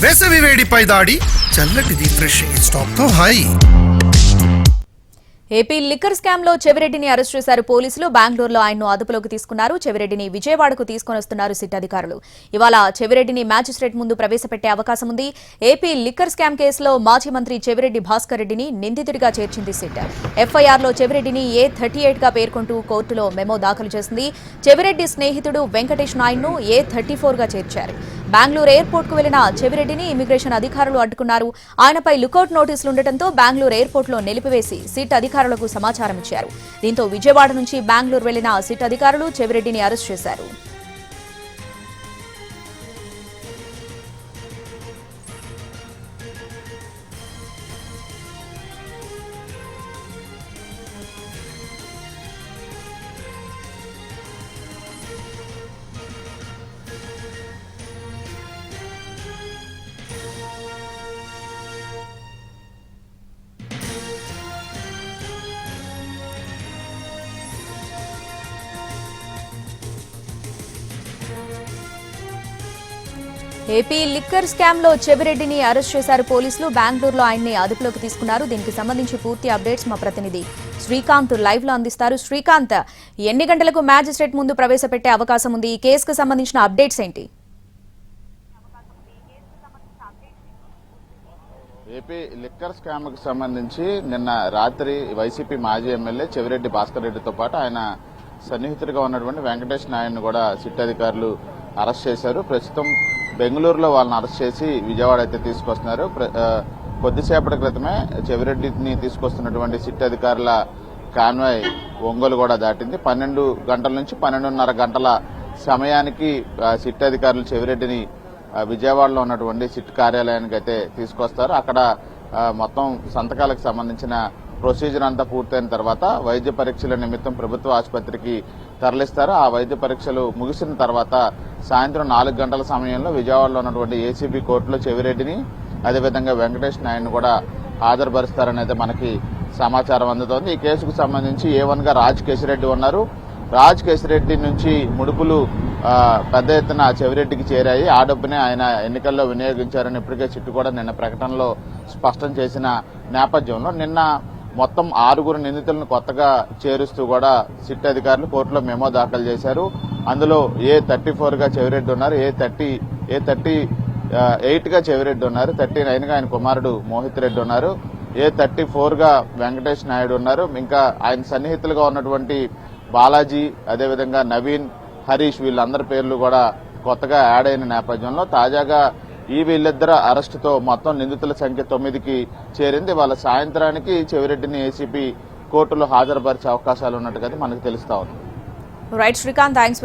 వేసవి వేడిపై దాడి చల్లటి రిఫ్రెషింగ్ స్టాప్ తో హాయి. ఏపీ లిక్కర్ స్కామ్ లో చెవిరెడ్డిని అరెస్ట్ చేశారు పోలీసులు. బెంగళూరులో ఆయన్ను అదుపులోకి తీసుకున్నారు. చెవిరెడ్డిని విజయవాడకు తీసుకుని వస్తున్నారు సిట్ అధికారులు. ఇవాళ చెవిరెడ్డిని మ్యాజిస్ట్రేట్ ముందు ప్రవేశపెట్టే అవకాశం ఉంది. ఏపీ లిక్కర్ స్కామ్ కేసులో మాజీ మంత్రి చెవిరెడ్డి భాస్కర్ రెడ్డిని నిందితుడిగా చేర్చింది సిట్. ఎఫ్ఐఆర్లో చెవిరెడ్డిని A38 గా పేర్కొంటూ కోర్టులో మెమో దాఖలు చేసింది. చెవిరెడ్డి స్నేహితుడు వెంకటేష్ నాయుడును A34 గా చేర్చారు. బెంగళూరు ఎయిర్పోర్ట్ కు వెళ్లిన చెవిరెడ్డిని ఇమిగ్రేషన్ అధికారులు అడ్డుకున్నారు. ఆయనపై లుకౌట్ నోటీసులు ఉండటంతో బెంగళూరు ఎయిర్పోర్ట్ లో నిలిపివేసి సిట్ అధికారులకు సమాచారం ఇచ్చారు. దీంతో విజయవాడ నుంచి బెంగళూరు వెళ్లిన సిట్ అధికారులు చెవిరెడ్డిని అరెస్ట్ చేశారు. ఏపీ లిక్కర్ స్కామ్ లో చెవిరెడ్డిని అరెస్ట్ చేశారు పోలీసులు. బెంగళూరులో ఆయన్ని అదుపులోకి తీసుకున్నారు. దీనికి సంబంధించి పూర్తి అప్డేట్స్ మా ప్రతినిధి శ్రీకాంత్ లైవ్ లో అందిస్తారు. శ్రీకాంత్, ఎన్ని గంటలకు మ్యాజిస్ట్రేట్ ముందు ప్రవేశపెట్టే అవకాశం ఉంది? ఈ కేసుకు సంబంధించిన అప్డేట్స్ ఏంటి? ఏపీ లిక్కర్ స్కామ్ కు సంబంధించి నిన్న రాత్రి వైసీపీ మాజీ ఎమ్మెల్యే చెవిరెడ్డి భాస్కర్ రెడ్డితో పాటు ఆయన సన్నిహితుడిగా ఉన్నటువంటి వెంకటేష్ నాయుడును కూడా సిట్ అధికారులు అరెస్ట్ చేశారు. ప్రస్తుతం బెంగళూరులో వాళ్ళని అరెస్ట్ చేసి విజయవాడ అయితే తీసుకొస్తున్నారు. కొద్దిసేపటి క్రితమే చెవిరెడ్డిని తీసుకొస్తున్నటువంటి సిట్ అధికారుల కాన్వాయ్ ఒంగోలు కూడా దాటింది. 12 గంటల నుంచి 12:30 గంటల సమయానికి సిట్ అధికారులు చెవిరెడ్డిని విజయవాడలో ఉన్నటువంటి సిట్ కార్యాలయానికి అయితే తీసుకొస్తారు. అక్కడ మొత్తం సంతకాలకు సంబంధించిన ప్రొసీజర్ అంతా పూర్తయిన తర్వాత వైద్య పరీక్షల నిమిత్తం ప్రభుత్వ ఆసుపత్రికి తరలిస్తారు. ఆ వైద్య పరీక్షలు ముగిసిన తర్వాత సాయంత్రం 4 గంటల సమయంలో విజయవాడలో ఉన్నటువంటి ఏసీబీ కోర్టులో చెవిరెడ్డిని అదేవిధంగా వెంకటేష్ నాయుడును కూడా హాజరుపరుస్తారనేది మనకి సమాచారం అందుతోంది. ఈ కేసుకు సంబంధించి A1 గా రాజ్ కేశిరెడ్డి ఉన్నారు. రాజ్ కేశిరెడ్డి నుంచి ముడుపులు పెద్ద ఎత్తున చెవిరెడ్డికి చేరాయి. ఆ డబ్బునే ఆయన ఎన్నికల్లో వినియోగించారని ఇప్పటికే సిట్ కూడా నిన్న ప్రకటనలో స్పష్టం చేసిన నేపథ్యంలో నిన్న మొత్తం 6 నిందితులను కొత్తగా చేరుస్తూ కూడా సిట్ అధికారులు కోర్టులో మెమో దాఖలు చేశారు. అందులో A34 గా చెవిరెడ్డి ఉన్నారు, A38 గా చెవిరెడ్డి ఉన్నారు, 39 గా ఆయన కుమారుడు మోహిత్ రెడ్డి ఉన్నారు, A34 గా వెంకటేష్ నాయుడు ఉన్నారు. ఇంకా ఆయన సన్నిహితులుగా ఉన్నటువంటి బాలాజీ, అదేవిధంగా నవీన్, హరీష్ వీళ్ళందరి పేర్లు కూడా కొత్తగా యాడ్ అయిన నేపథ్యంలో తాజాగా వీళ్ళిద్దరు అరెస్టుతో మొత్తం నిందితుల సంఖ్య 9కి చేరింది. వాళ్ళ సాయంత్రానికి చెవిరెడ్డిని ఏసీబీ కోర్టులో హాజరుపరిచే అవకాశాలు ఉన్నట్టుగా మనకు తెలుస్తా ఉంది. Right Srikanth, thanks.